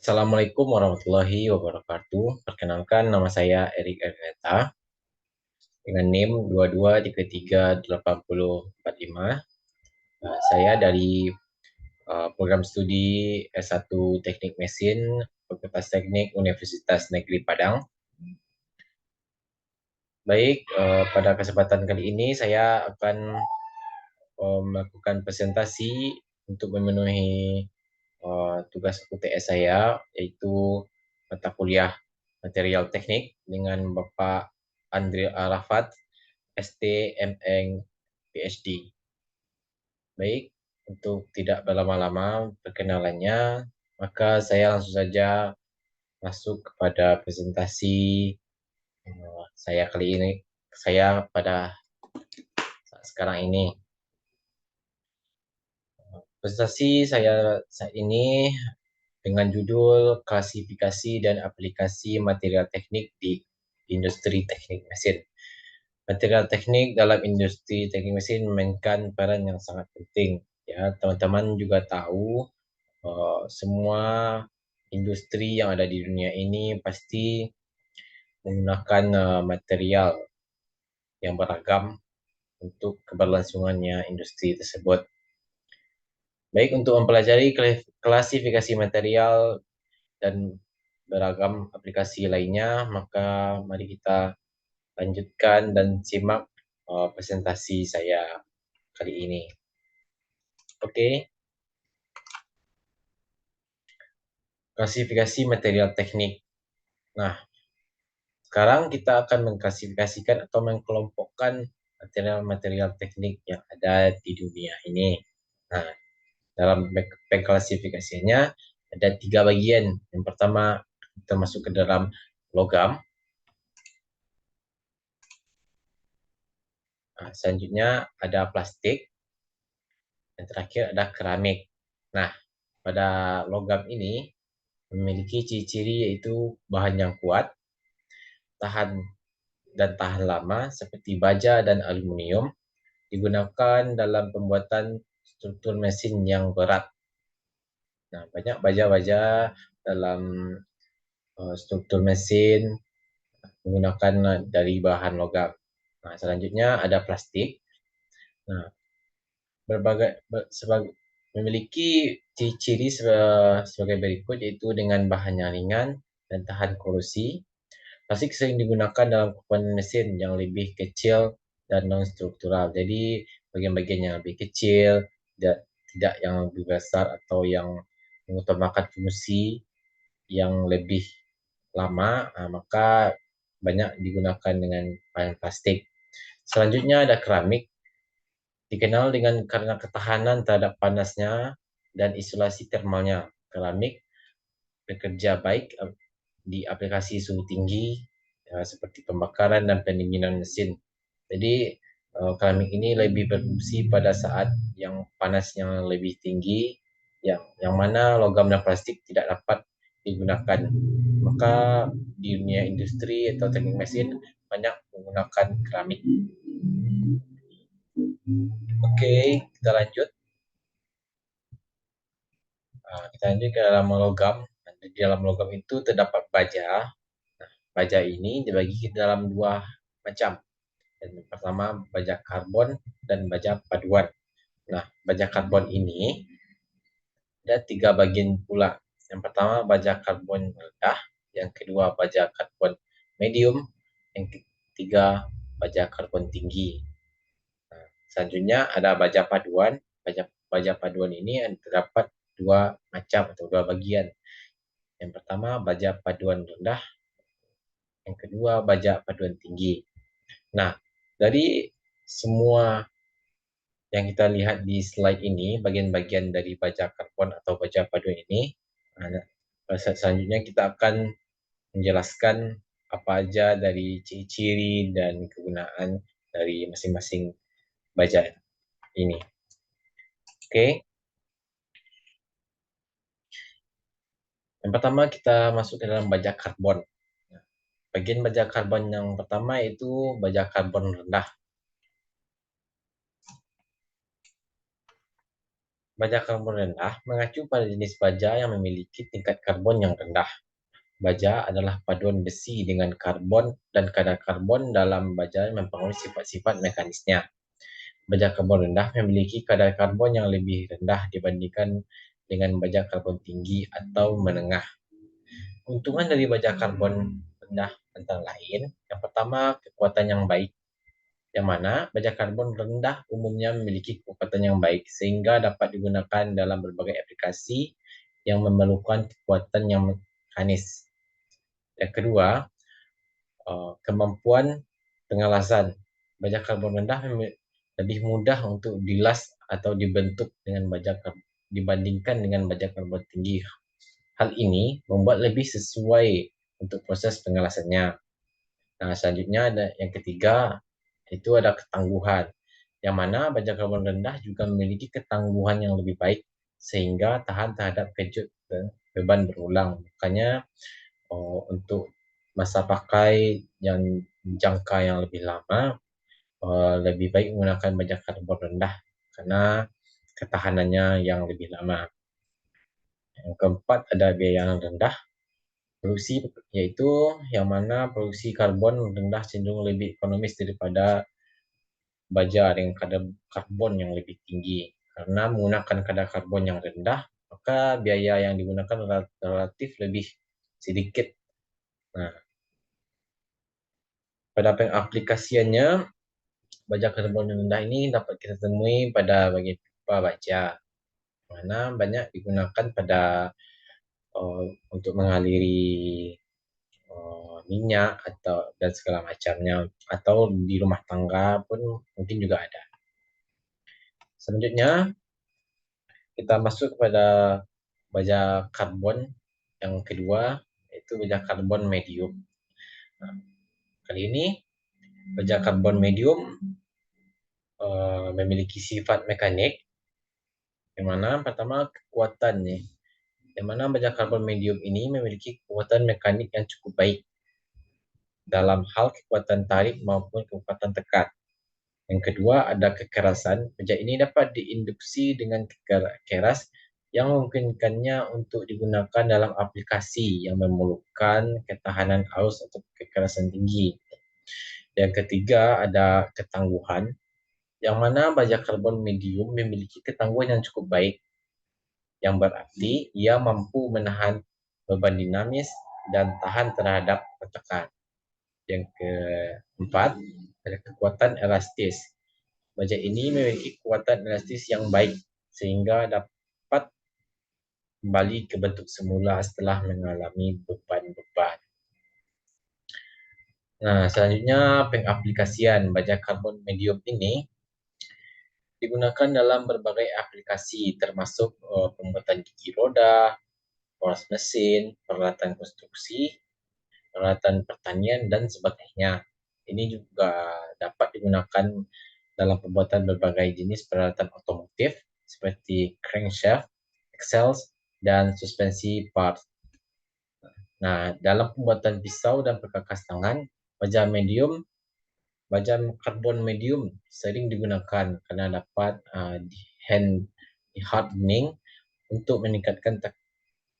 Assalamualaikum warahmatullahi wabarakatuh. Perkenalkan, nama saya Erik Erneta dengan NIM 22338045. Saya dari program studi S1 Teknik Mesin Fakultas Teknik Universitas Negeri Padang. Baik, pada kesempatan kali ini saya akan melakukan presentasi untuk memenuhi tugas UTS saya, yaitu mata kuliah material teknik dengan Bapak Andre Arafat, ST, MN, PhD. Baik, untuk tidak berlama-lama perkenalannya, maka saya langsung saja masuk kepada presentasi saya kali ini. Saya pada saat sekarang ini. Presentasi saya saat ini dengan judul Klasifikasi dan Aplikasi Material Teknik di Industri Teknik Mesin. Material teknik dalam industri teknik mesin memainkan peran yang sangat penting. Ya, teman-teman juga tahu semua industri yang ada di dunia ini pasti menggunakan material yang beragam untuk keberlangsungannya industri tersebut. Baik, untuk mempelajari klasifikasi material dan beragam aplikasi lainnya, maka mari kita lanjutkan dan simak presentasi saya kali ini. Oke, klasifikasi material teknik. Nah, sekarang kita akan mengklasifikasikan atau mengkelompokkan material-material teknik yang ada di dunia ini. Nah, dalam pengklasifikasinya ada 3 bagian. Yang pertama, kita masuk ke dalam logam. Nah, selanjutnya ada plastik. Yang terakhir ada keramik. Nah, pada logam ini memiliki ciri-ciri yaitu bahan yang kuat, tahan dan tahan lama seperti baja dan aluminium, digunakan dalam pembuatan struktur mesin yang berat. Nah, banyak baja-baja dalam struktur mesin menggunakan dari bahan logam. Nah, selanjutnya ada plastik. Nah, memiliki ciri-ciri sebagai berikut, yaitu dengan bahan yang ringan dan tahan korosi. Plastik sering digunakan dalam komponen mesin yang lebih kecil dan non-struktural. Jadi bagian-bagian yang lebih kecil, tidak yang lebih besar atau yang mengutamakan fungsi yang lebih lama, maka banyak digunakan dengan bahan plastik. Selanjutnya ada keramik, dikenal dengan karena ketahanan terhadap panasnya dan isolasi termalnya. Keramik bekerja baik di aplikasi suhu tinggi seperti pembakaran dan pendinginan mesin. Jadi keramik ini lebih berfungsi pada saat yang panasnya lebih tinggi, yang mana logam dan plastik tidak dapat digunakan. Maka di dunia industri atau teknik mesin banyak menggunakan keramik. Oke, kita lanjut. Kita lanjut ke dalam logam. Di dalam logam itu terdapat baja. Nah, baja ini dibagi ke dalam 2 macam. Yang pertama baja karbon dan baja paduan. Nah, baja karbon ini ada 3 bagian pula. Yang pertama baja karbon rendah, yang kedua baja karbon medium, yang ketiga baja karbon tinggi. Nah, selanjutnya ada baja paduan. Baja paduan ini terdapat 2 macam atau 2 bagian. Yang pertama baja paduan rendah, yang kedua baja paduan tinggi. Nah, dari semua yang kita lihat di slide ini, bagian-bagian dari baja karbon atau baja paduan ini, selanjutnya kita akan menjelaskan apa aja dari ciri-ciri dan kegunaan dari masing-masing baja ini. Oke. Yang pertama kita masuk ke dalam baja karbon. Bagian baja karbon yang pertama itu baja karbon rendah. Baja karbon rendah mengacu pada jenis baja yang memiliki tingkat karbon yang rendah. Baja adalah paduan besi dengan karbon dan kadar karbon dalam baja mempengaruhi sifat-sifat mekanisnya. Baja karbon rendah memiliki kadar karbon yang lebih rendah dibandingkan dengan baja karbon tinggi atau menengah. Keuntungan dari baja karbon rendah antara lain, yang pertama kekuatan yang baik, yang mana baja karbon rendah umumnya memiliki kekuatan yang baik sehingga dapat digunakan dalam berbagai aplikasi yang memerlukan kekuatan yang mekanis. Yang kedua, kemampuan pengelasan. Baja karbon rendah lebih mudah untuk dilas atau dibentuk dibandingkan dengan baja karbon tinggi. Hal ini membuat lebih sesuai untuk proses pengelasannya. Nah, selanjutnya ada yang ketiga, itu ada ketangguhan. Yang mana baja karbon rendah juga memiliki ketangguhan yang lebih baik sehingga tahan terhadap kejut dan beban berulang. Makanya untuk masa pakai yang jangka yang lebih lama, lebih baik menggunakan baja karbon rendah karena ketahanannya yang lebih lama. Yang keempat ada biaya yang rendah. Produksi yaitu yang mana produksi karbon rendah cenderung lebih ekonomis daripada baja dengan kadar karbon yang lebih tinggi. Karena menggunakan kadar karbon yang rendah, maka biaya yang digunakan relatif lebih sedikit. Nah, pada pengaplikasiannya, baja karbon rendah ini dapat kita temui pada bagian pipa baja, mana banyak digunakan pada untuk mengaliri minyak atau dan segala macamnya, atau di rumah tangga pun mungkin juga ada. Selanjutnya kita masuk kepada baja karbon yang kedua, yaitu baja karbon medium. Nah, kali ini baja karbon medium memiliki sifat mekanik, yang mana pertama kekuatannya, yang mana baja karbon medium ini memiliki kekuatan mekanik yang cukup baik dalam hal kekuatan tarik maupun kekuatan tekan. Yang kedua ada kekerasan. Baja ini dapat diinduksi dengan keras yang memungkinkannya untuk digunakan dalam aplikasi yang memerlukan ketahanan arus atau kekerasan tinggi. Yang ketiga ada ketangguhan, yang mana baja karbon medium memiliki ketangguhan yang cukup baik, yang berarti ia mampu menahan beban dinamis dan tahan terhadap tekan. Yang keempat ada kekuatan elastis. Baja ini memiliki kekuatan elastis yang baik sehingga dapat kembali ke bentuk semula setelah mengalami beban-beban. Nah, selanjutnya pengaplikasian baja karbon medium ini digunakan dalam berbagai aplikasi termasuk pembuatan gigi roda, poros mesin, peralatan konstruksi, peralatan pertanian, dan sebagainya. Ini juga dapat digunakan dalam pembuatan berbagai jenis peralatan otomotif seperti crankshaft, axles, dan suspensi parts. Nah, dalam pembuatan pisau dan perkakas tangan, baja baja karbon medium sering digunakan karena dapat di hardening untuk meningkatkan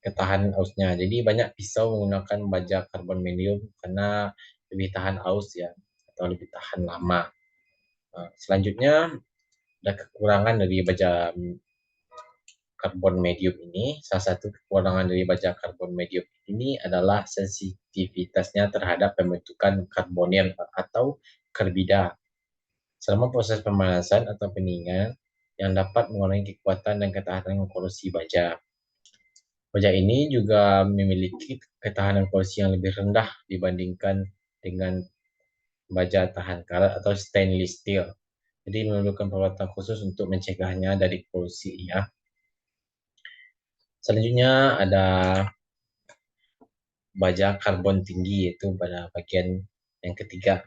ketahanan ausnya. Jadi banyak pisau menggunakan baja karbon medium karena lebih tahan aus ya, atau lebih tahan lama. Selanjutnya ada kekurangan dari baja karbon medium ini. Salah satu kekurangan dari baja karbon medium ini adalah sensitivitasnya terhadap pembentukan karbonium atau karbida selama proses pemanasan atau pendinginan yang dapat mengurangi kekuatan dan ketahanan korosi baja. Baja ini juga memiliki ketahanan korosi yang lebih rendah dibandingkan dengan baja tahan karat atau stainless steel. Jadi memerlukan perawatan khusus untuk mencegahnya dari korosi ya. Selanjutnya ada baja karbon tinggi, yaitu pada bagian yang ketiga.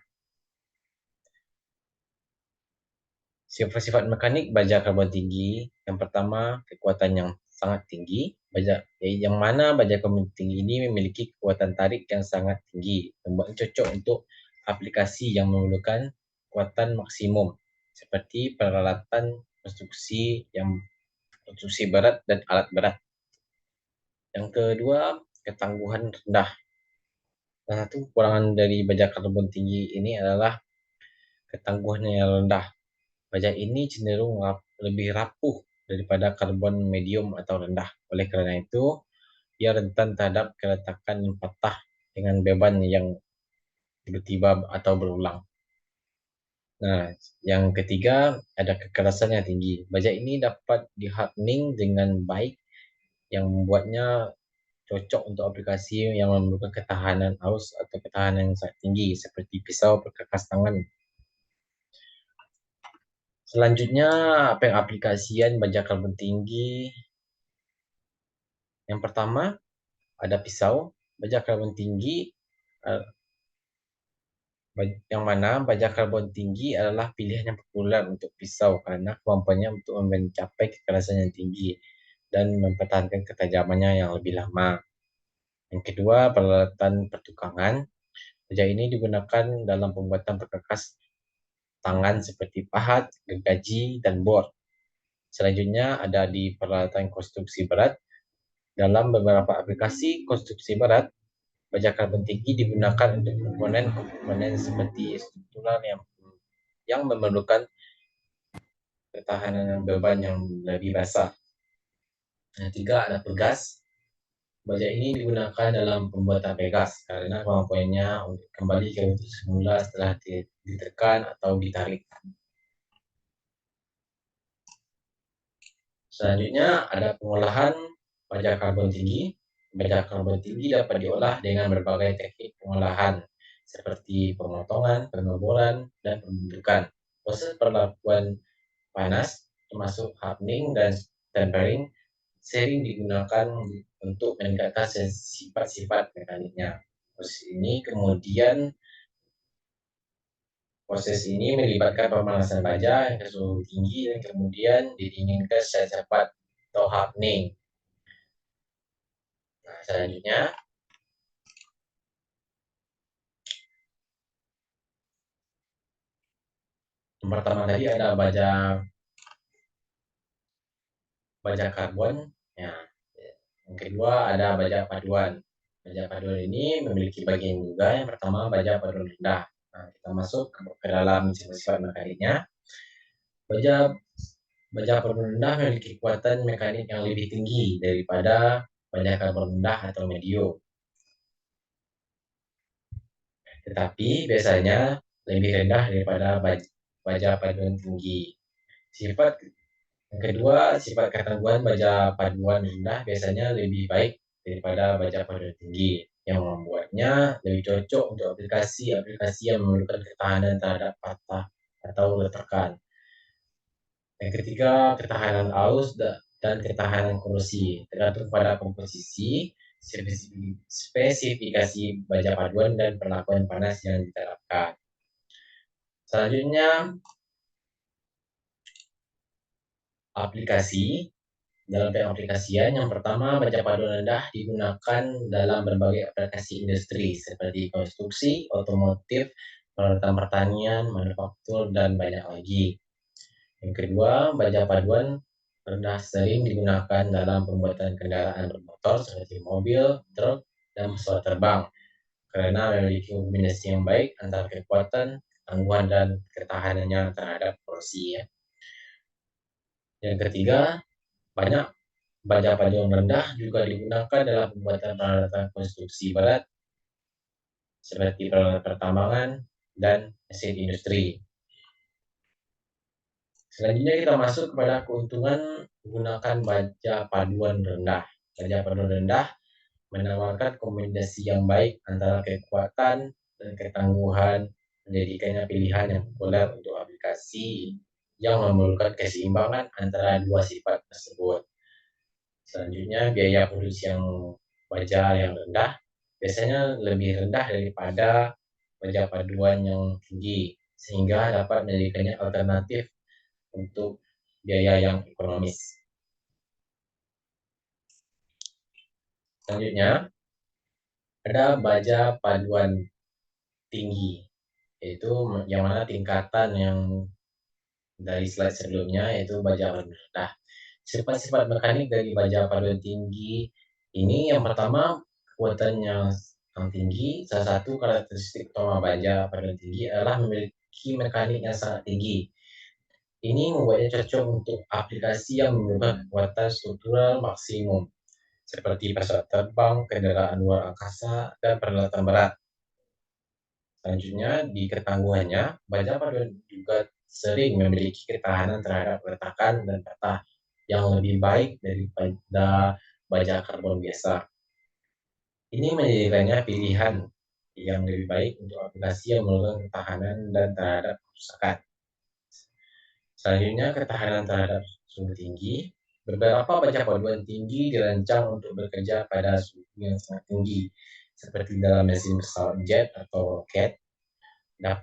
Sifat-sifat mekanik baja karbon tinggi, yang pertama kekuatan yang sangat tinggi. Yang mana baja karbon tinggi ini memiliki kekuatan tarik yang sangat tinggi, membuatnya cocok untuk aplikasi yang memerlukan kekuatan maksimum seperti peralatan konstruksi yang konstruksi berat dan alat berat. Yang kedua, ketangguhan rendah. Salah satu kekurangan dari baja karbon tinggi ini adalah ketangguhannya yang rendah. Baja ini cenderung lebih rapuh daripada karbon medium atau rendah. Oleh karena itu, ia rentan terhadap keretakan yang patah dengan beban yang tiba-tiba atau berulang. Nah, yang ketiga ada kekerasan yang tinggi. Baja ini dapat dihardening dengan baik yang membuatnya cocok untuk aplikasi yang memerlukan ketahanan arus atau ketahanan yang sangat tinggi seperti pisau perkakas tangan. Selanjutnya, pengaplikasian baja karbon tinggi. Yang pertama, ada pisau. Baja karbon tinggi yang mana baja karbon tinggi adalah pilihan yang populer untuk pisau karena kemampuannya untuk mencapai kekerasan yang tinggi dan mempertahankan ketajamannya yang lebih lama. Yang kedua, peralatan pertukangan. Baja ini digunakan dalam pembuatan perkakas tangan seperti pahat, gergaji, dan bor. Selanjutnya ada di peralatan konstruksi berat. Dalam beberapa aplikasi konstruksi berat, baja karbon tinggi digunakan untuk komponen seperti struktural yang memerlukan ketahanan beban yang lebih basah. Yang ketiga ada pegas. Baja ini digunakan dalam pembuatan pegas karena kemampuannya untuk kembali ke bentuk semula setelah ditekan atau ditarik. Selanjutnya ada pengolahan baja karbon tinggi. Baja karbon tinggi dapat diolah dengan berbagai teknik pengolahan seperti pemotongan, pengeboran, dan pembentukan. Proses perlakuan panas termasuk hardening dan tempering sering digunakan untuk meningkatkan sifat-sifat mekaniknya. Proses ini melibatkan pemanasan baja yang ke suhu tinggi dan kemudian didinginkan secara cepat atau hardening. Nah, selanjutnya yang pertama tadi ada baja karbon. Ya. Yang kedua ada baja paduan. Baja paduan ini memiliki bagian juga. Yang pertama baja paduan rendah. Nah, kita masuk ke dalam sifat mekaniknya. Baja paduan rendah memiliki kekuatan mekanik yang lebih tinggi daripada baja karbon rendah atau medium. Tetapi biasanya lebih rendah daripada baja paduan tinggi. Yang kedua, sifat ketangguhan baja paduan rendah biasanya lebih baik daripada baja paduan tinggi, yang membuatnya lebih cocok untuk aplikasi-aplikasi yang memerlukan ketahanan terhadap patah atau retakan. Yang ketiga, ketahanan arus dan ketahanan korosisi tergantung pada komposisi, spesifikasi baja paduan dan perlakuan panas yang diterapkan. Selanjutnya, aplikasi. Dalam pengaplikasian, yang pertama, baja paduan rendah digunakan dalam berbagai aplikasi industri seperti konstruksi, otomotif, peralatan pertanian, manufaktur, dan banyak lagi. Yang kedua, baja paduan rendah sering digunakan dalam pembuatan kendaraan bermotor seperti mobil, truk, dan pesawat terbang karena memiliki kombinasi yang baik antara kekuatan, ketangguhan, dan ketahanannya terhadap korosisi. Yang ketiga, banyak baja paduan rendah juga digunakan dalam pembuatan peralatan konstruksi berat seperti peralatan pertambangan dan mesin industri. Selanjutnya kita masuk kepada keuntungan menggunakan baja paduan rendah. Baja paduan rendah menawarkan kombinasi yang baik antara kekuatan dan ketangguhan, menjadikannya pilihan yang populer untuk aplikasi yang memerlukan keseimbangan antara dua sifat tersebut. Selanjutnya, biaya produksi baja yang rendah biasanya lebih rendah daripada baja paduan yang tinggi, sehingga dapat menjadikannya alternatif untuk biaya yang ekonomis. Selanjutnya, ada baja paduan tinggi, yaitu yang mana tingkatan yang dari slide sebelumnya, yaitu baja paduan rendah. Sifat-sifat mekanik dari baja paduan tinggi ini yang pertama kekuatannya yang tinggi. Salah satu karakteristik utama baja paduan tinggi adalah memiliki mekanik yang sangat tinggi. Ini membuatnya cocok untuk aplikasi yang membutuhkan kekuatan struktural maksimum, seperti pesawat terbang, kendaraan luar angkasa, dan peralatan berat. Selanjutnya, di ketangguhannya, baja paduan juga sering memiliki ketahanan terhadap retakan dan patah yang lebih baik daripada baja karbon biasa. Ini menjadikannya pilihan yang lebih baik untuk aplikasi yang memerlukan ketahanan dan terhadap kerusakan. Selanjutnya, ketahanan terhadap suhu tinggi. Beberapa baja paduan tinggi dirancang untuk bekerja pada suhu yang sangat tinggi, seperti dalam mesin pesawat jet atau roket. Nah,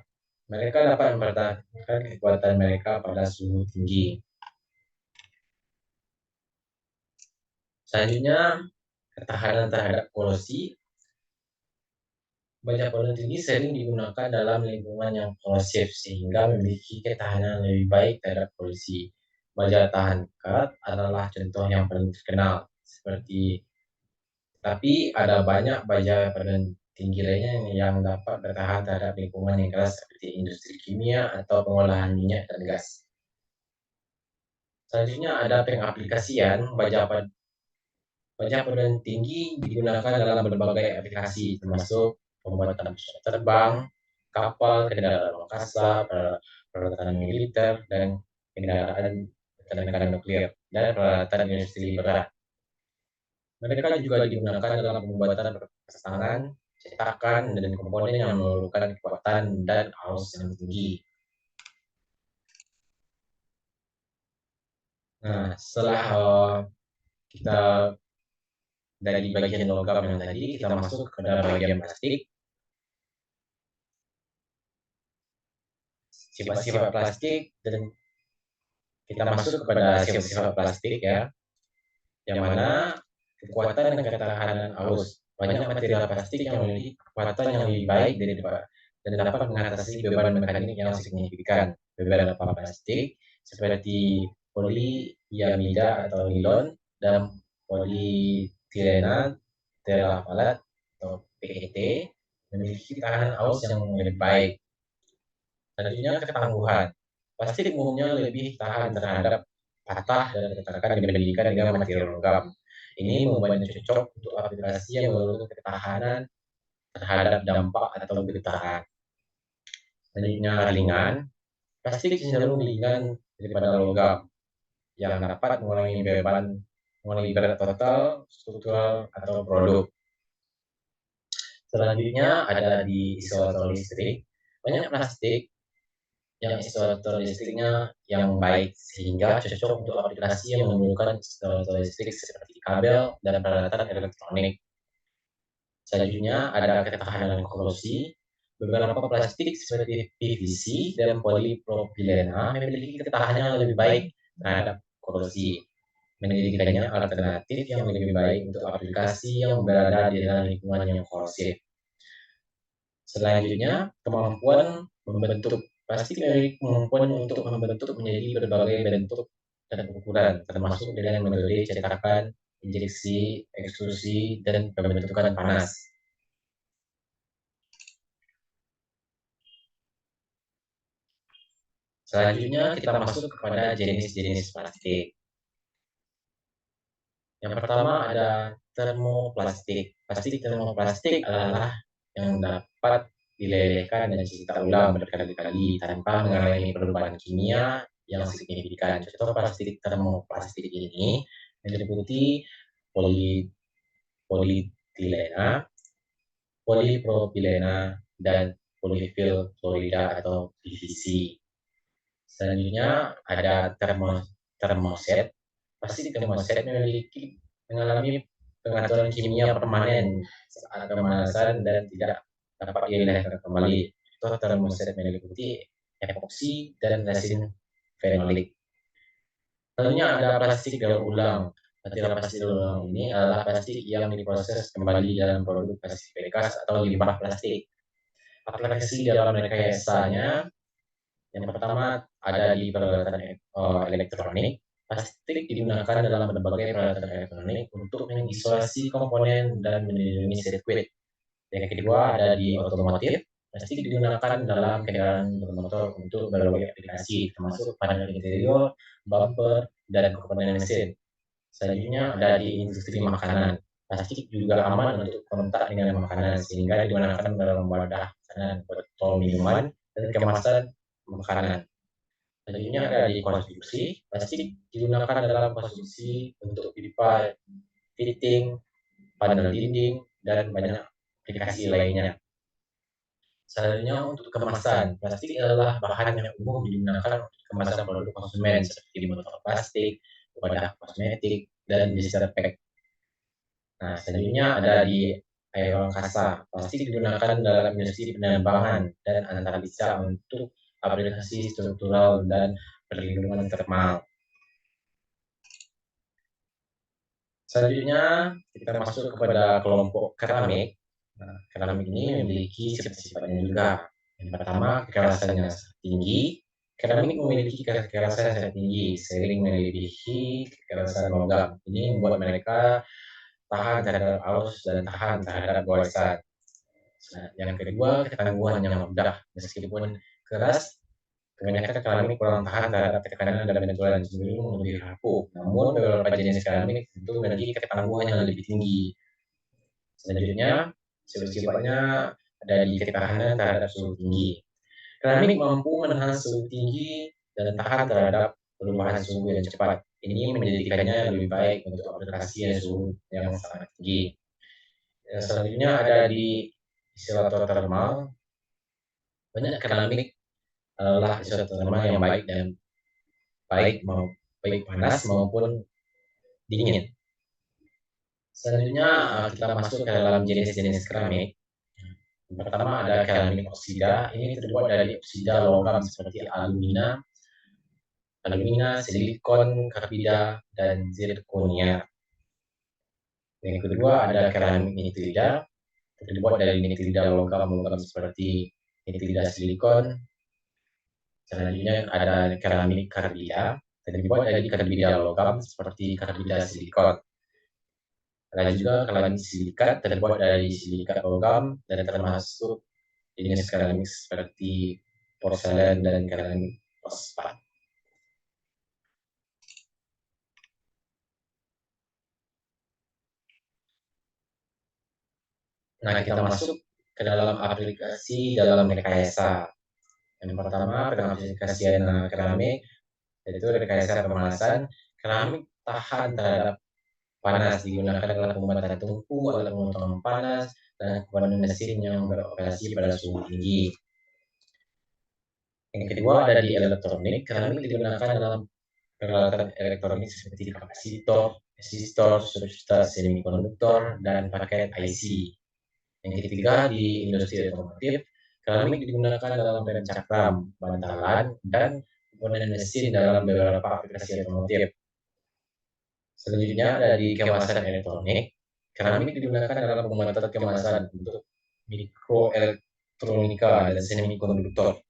mereka dapat mempertahankan kekuatan mereka pada suhu tinggi. Selanjutnya, ketahanan terhadap korosi. Baja paduan tinggi sering digunakan dalam lingkungan yang korosif sehingga memiliki ketahanan lebih baik terhadap korosi. Baja tahan karat adalah contoh yang paling terkenal, seperti tapi ada banyak baja paduan tinggi lainnya yang dapat bertahan terhadap lingkungan yang keras seperti industri kimia atau pengolahan minyak dan gas. Selanjutnya ada pengaplikasian baja paduan tinggi digunakan dalam berbagai aplikasi termasuk pembuatan pesawat terbang, kapal, kendaraan angkasa, peralatan militer, dan kendaraan tenaga nuklir, dan peralatan industri berat. Mereka juga digunakan dalam pembuatan perkakas tangan, cetakan, dan komponen yang memerlukan kekuatan dan arus yang tinggi. Nah, setelah kita dari bagian logam yang tadi, kita masuk ke bagian plastik. Sifat-sifat plastik, dan kita masuk kepada sifat-sifat plastik ya, yang mana kekuatan dan ketahanan arus. Banyak material plastik yang memiliki kekuatan yang lebih baik dan dapat mengatasi beban mekanik yang signifikan. Beberapa plastik seperti poliamida atau nilon dan polietilena terephthalate atau PET memiliki ketahanan arus yang lebih baik. Selanjutnya, ketangguhan. Plastik umumnya lebih tahan terhadap patah dan retakan dibandingkan dengan material logam. Ini membuatnya cocok untuk aplikasi yang memerlukan ketahanan terhadap dampak atau getaran. Selanjutnya, ringan. Plastik cenderung ringan daripada logam yang dapat mengurangi berat total, struktural, atau produk. Selanjutnya ada di isolator listrik. Banyak plastik yang isolator listriknya yang baik sehingga cocok untuk aplikasi yang memerlukan isolator listrik seperti kabel dan peralatan elektronik. Selanjutnya ada ketahanan korosi. Beberapa plastik seperti PVC dan polipropilena memiliki ketahanan yang lebih baik terhadap korosi, menjadikannya alternatif yang lebih baik untuk aplikasi yang berada di dalam lingkungan yang korosif. Selanjutnya, kemampuan membentuk. Plastik memiliki kemampuan untuk membentuk menjadi berbagai bentuk dan ukuran, termasuk dengan metode cetakan, injeksi, ekstrusi, dan pembentukan panas. Selanjutnya, kita masuk kepada jenis-jenis plastik. Yang pertama ada termoplastik. Plastik termoplastik adalah yang dapat dilelehkan dan dicetak ulang berkali-kali tanpa mengalami perubahan kimia yang signifikan. Contoh plastik termoplastik ini meliputi polietilena, polipropilena, dan polifil klorida atau PVC. Selanjutnya ada termoset. Plastik termoset mengalami pengaturan kimia permanen saat pemanasan dan tidak dapat dilelehkan kembali. Contoh termoset meliputi epoksi dan resin fenolik. Selanjutnya ada plastik daur ulang. Material plastik daur ulang ini adalah plastik yang diproses kembali dalam produk plastik bekas atau limbah plastik. Aplikasi dalam rekayasanya yang pertama ada di peralatan elektronik. Plastik digunakan dalam berbagai peralatan elektronik untuk mengisolasi komponen dan melindungi sirkuit. Yang kedua ada di otomotif, plastik digunakan dalam kendaraan bermotor untuk berbagai aplikasi, termasuk panel interior, bumper, dan komponen mesin. Selanjutnya ada di industri makanan. Plastik juga aman untuk kontak dengan makanan, sehingga digunakan dalam wadah makanan, botol minuman, dan kemasan makanan. Selanjutnya ada di konstruksi. Plastik digunakan dalam konstruksi untuk pipa, fitting, panel dinding, dan banyak aplikasi lainnya. Selanjutnya untuk kemasan. Plastik adalah bahan yang umum digunakan untuk kemasan produk konsumen seperti botol plastik, wadah kosmetik, dan disinfektan. Nah, selanjutnya ada di air angkasa. Plastik digunakan dalam industri penerbangan dan antariksa untuk aplikasi struktural dan perlindungan thermal. Selanjutnya kita masuk kepada kelompok keramik. Nah, keramik ini memiliki sifat-sifatnya juga. Yang pertama, kekerasannya tinggi. Keramik memiliki kekerasan yang sangat tinggi, sering melebihi kekerasan logam. Ini membuat mereka tahan terhadap arus dan tahan terhadap goresan. Nah, yang kedua, ketangguhan yang mudah. Meskipun keras, kebanyakan keramik kurang tahan terhadap tekanan dan benturan, cenderung lebih rapuh. Namun, beberapa jenis keramik itu memiliki ketangguhan yang lebih tinggi. Selanjutnya, sifat-sifatnya ada di ketahanan terhadap suhu tinggi. Keramik mampu menahan suhu tinggi dan tahan terhadap perubahan suhu yang cepat. Ini menjadikannya lebih baik untuk aplikasi yang suhu yang sangat tinggi. Selanjutnya ada di isolator thermal. Banyak keramik adalah isolator thermal yang baik dan baik panas maupun dingin. Selanjutnya kita masuk ke dalam jenis-jenis keramik. Yang pertama ada keramik oksida. Ini terbuat dari oksida logam seperti alumina, silikon, karbida, dan zirkonia. Yang kedua ada keramik nitrida. Terbuat dari nitrida logam seperti nitrida silikon. Selanjutnya ada keramik karbida. Terbuat dari karbida logam seperti karbida silikon. Ada juga keramik silikat terbuat dari silikat logam dan termasuk jenis keramik seperti porselen dan keramik fosfat. Nah, kita masuk ke dalam aplikasi dalam rekayasa. Yang pertama, pengaplikasian keramik, yaitu rekayasa pemanasan. Keramik tahan terhadap panas, digunakan dalam pembuatan tungku, alat pengurangan panas, dan komponen mesin yang beroperasi pada suhu tinggi. Yang kedua ada di elektronik. Keramik digunakan dalam peralatan elektronik seperti kapasitor, resistor, substrat semikonduktor, dan paket IC. Yang ketiga di industri otomotif, keramik digunakan dalam rem cakram, bantalan, dan komponen mesin dalam beberapa aplikasi otomotif. Selanjutnya ada di kemasan elektronik. Keramik digunakan dalam pembuatan kemasan untuk mikroelektronika dan semikonduktor.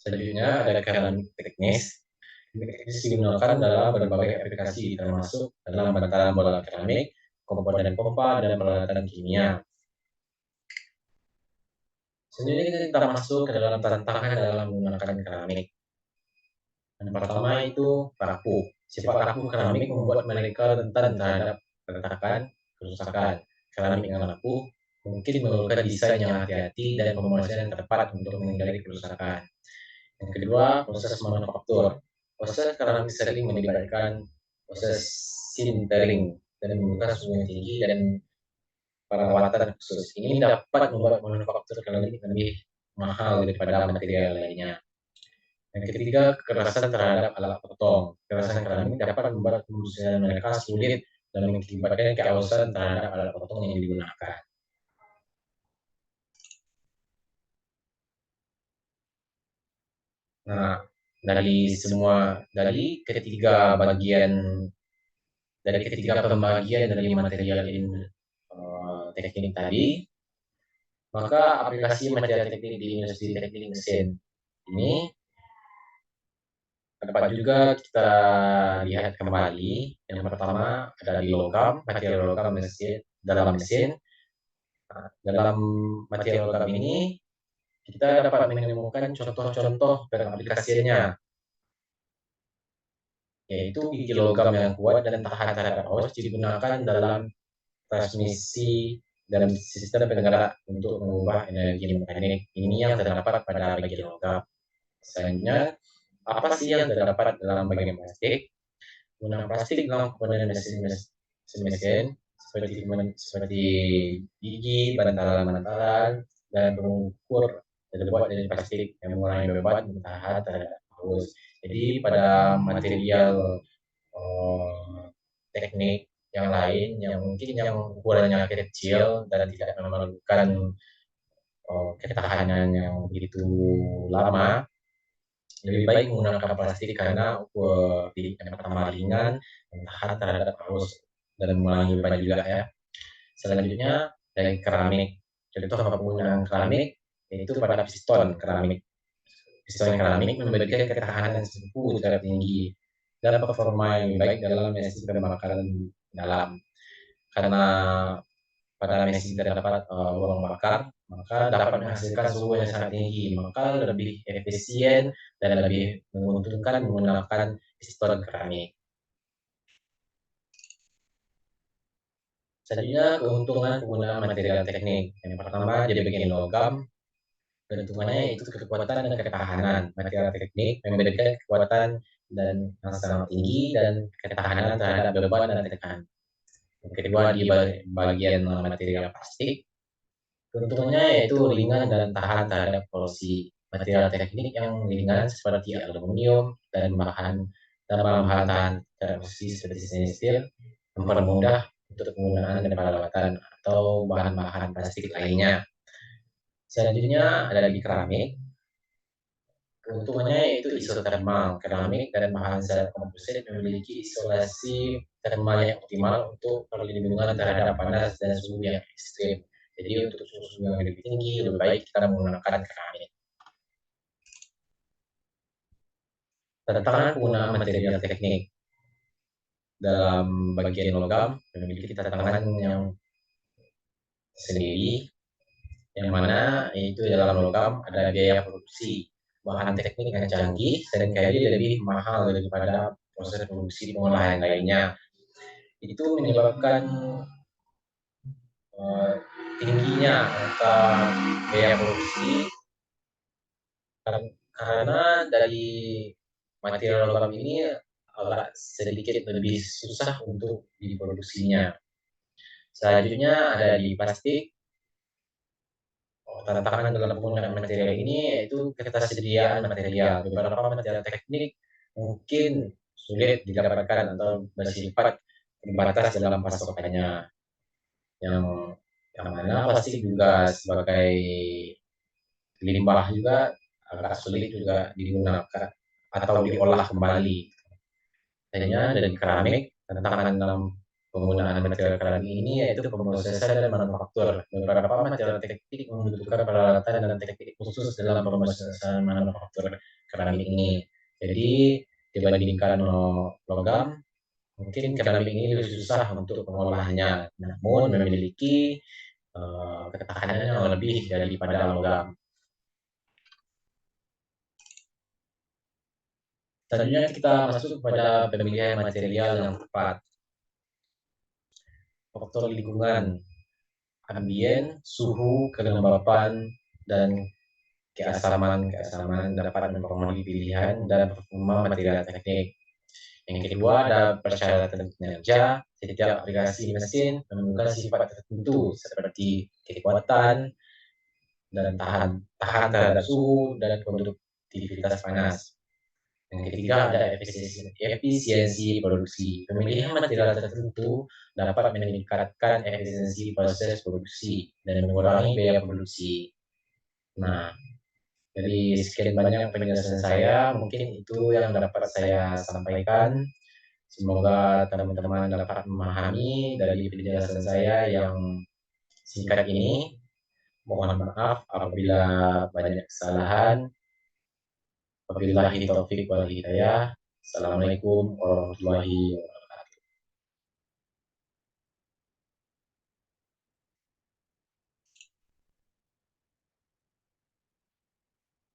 Selanjutnya ada keramik teknis. Teknis digunakan dalam berbagai aplikasi termasuk dalam bantalan bola keramik, komponen pompa, dan peralatan kimia. Selanjutnya kita masuk ke dalam tantangan dalam menggunakan keramik. Yang pertama itu rapuh. Sifat rapuh keramik membuat mereka rentan terhadap keretakan, kerusakan. Keramik yang rapuh mungkin memerlukan desain yang hati-hati dan pemrosesan yang tepat untuk menghindari kerusakan. Yang kedua, proses manufaktur. Proses keramik sering melibatkan proses sintering dan membutuhkan suhu yang tinggi dan perawatan khusus. Ini dapat membuat manufaktur keramik lebih mahal daripada material lainnya. Yang ketiga, kekerasan terhadap alat potong. Kekerasan keramik dapat membuat pembusuhan mereka sulit dan mengakibatkan keawasan terhadap alat potong yang digunakan. Nah, dari ketiga pembagian dari material teknik tadi, maka aplikasi material teknik di industri teknik mesin ini dapat juga kita lihat kembali, yang pertama ada di logam, material logam mesin dalam mesin. Nah, dalam material logam ini kita dapat menemukan contoh-contoh pengaplikasiannya, yaitu gigi logam yang kuat dan tahan terhadap arus digunakan dalam transmisi dan sistem penggerak untuk mengubah energi mekanik. Ini yang terdapat pada bagian logam. Selanjutnya, apa sih yang terdapat dalam bagian plastik? Penggunaan plastik dalam komponen mesin seperti gigi, bantalan-bantalan, dan pengukur terbuat dari plastik yang mengurangi beban tahan terhadap arus. Jadi pada material teknik yang lain yang mungkin yang ukurannya kecil dan tidak memerlukan ketahanan yang begitu lama, lebih baik menggunakan plastik karena yang pertama ringan, tahan terhadap arus dan mengurangi beban juga ya. Selanjutnya dari keramik. Contoh penggunaan keramik yaitu pada piston keramik. Piston keramik memberikan ketahanan suhu terhadap tinggi dan performa yang baik dalam mesin pembakaran dalam. Karena pada mesin terdapat ruang bakar, maka dapat menghasilkan suhu yang sangat tinggi, maka lebih efisien dan lebih menguntungkan menggunakan piston keramik. Selanjutnya, keuntungan penggunaan material teknik. Yang pertama, di bagian logam, keuntungannya itu kekuatan dan ketahanan. Material teknik memberikan kekuatan dan yang sangat tinggi dan ketahanan terhadap beban dan tekanan. Yang kedua, di bagian material plastik, keuntungannya yaitu ringan dan tahan terhadap korosi. Material teknik yang ringan seperti aluminium dan bahan tahan terhadap korosi seperti stainless steel mempermudah untuk penggunaan dan perawatan atau bahan-bahan plastik lainnya. Selanjutnya ada di keramik. Keuntungannya yaitu isotermal. Keramik dan bahan zat komposit memiliki isolasi termal yang optimal untuk perlindungan terhadap panas dan suhu yang ekstrim. Jadi untuk suhu yang lebih tinggi, lebih baik kita menggunakan keramik. Tantangan penggunaan material teknik dalam bagian logam memiliki tantangan yang sendiri, yang mana itu dalam logam ada biaya produksi, bahan teknik yang canggih, seringkali lebih mahal daripada proses produksi pengolahan lainnya. Itu menyebabkan tingginya angka biaya produksi karena dari material logam ini agak sedikit lebih susah untuk diproduksinya. Selanjutnya ada di plastik. Tantangan dalam penggunaan material ini yaitu ketersediaan material. Beberapa material teknik mungkin sulit didapatkan atau bersifat terbatas dalam pasokannya. Yang mana plastik juga sebagai limbah juga agak sulit juga digunakan atau diolah kembali. Akhirnya dari keramik, tantangan dalam penggunaan material keramik ini yaitu pemrosesan dan manufaktur. Beberapa material teknik membutuhkan peralatan dan teknik khusus dalam pemrosesan manufaktur keramik ini. Jadi dibandingkan logam, mungkin keramik ini lebih susah untuk pengolahannya, namun memiliki ketahanan yang lebih daripada logam. Selanjutnya kita masuk pada pemilihan material yang tepat. Faktor lingkungan, ambien, suhu, kelembapan, dan keasaman dapat mempengaruhi pilihan dan performa material teknik. Yang kedua ada persyaratan kinerja. Setiap aplikasi mesin memiliki sifat tertentu seperti kekuatan dan tahan terhadap suhu dan konduktivitas panas. Yang ketiga ada efisiensi produksi. Pemilihan material tertentu dapat meningkatkan efisiensi proses produksi dan mengurangi biaya produksi. Nah, dari sekian banyak penjelasan saya, mungkin itu yang dapat saya sampaikan. Semoga teman-teman dapat memahami dari penjelasan saya yang singkat ini. Mohon maaf apabila banyak kesalahan. Wabillahi taufiq wal hidayah. Assalamualaikum warahmatullahi wabarakatuh.